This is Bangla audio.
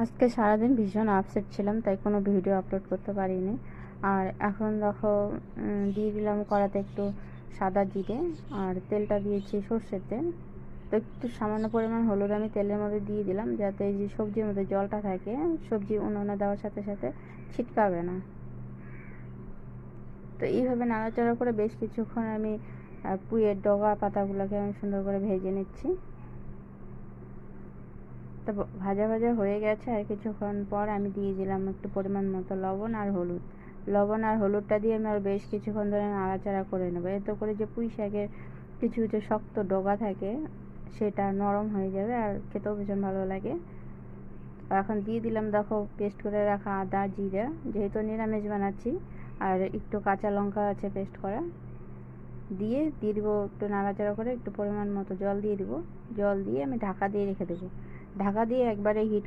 আজকে সারাদিন ভীষণ আপসেট ছিলাম, তাই কোনো ভিডিও আপলোড করতে পারিনি। আর এখন দেখো দিয়ে দিলাম কড়াতে একটু সাদা জিরে, আর তেলটা দিয়েছি সর্ষের তেল। তো একটু সামান্য পরিমাণ হলুদ আমি তেলের মধ্যে দিয়ে দিলাম, যাতে এই যে সবজির মধ্যে জলটা থাকে সবজি উনুনে দেওয়ার সাথে সাথে ছিটকাবে না। তো এইভাবে নাড়াচাড়া করে বেশ কিছুক্ষণ আমি পুঁইয়ের ডগা পাতাগুলোকে আমি সুন্দর করে ভেজে নিচ্ছি। তো ভাজা ভাজা হয়ে গেছে, আর কিছুক্ষণ পর আমি দিয়ে দিলাম একটু পরিমাণ মতো লবণ আর হলুদ। লবণ আর হলুদটা দিয়ে আমি আর বেশ কিছুক্ষণ ধরে নাড়াচাড়া করে নেব, এতে করে যে পুঁই শাকের কিছু কিছু শক্ত ডগা থাকে সেটা নরম হয়ে যাবে আর খেতেও ভীষণ ভালো লাগে। আর এখন দিয়ে দিলাম দেখো পেস্ট করে রাখা আদা জিরা, যেহেতু নিরামিষ বানাচ্ছি, আর একটু কাঁচা লঙ্কা আছে পেস্ট করা, দিয়ে দিব একটু নাড়াচাড়া করে একটু পরিমাণ মতো জল দিয়ে দিব। জল দিয়ে আমি ঢাকা দিয়ে রেখে দেবো। ঢাকা দিয়ে একবারে হিট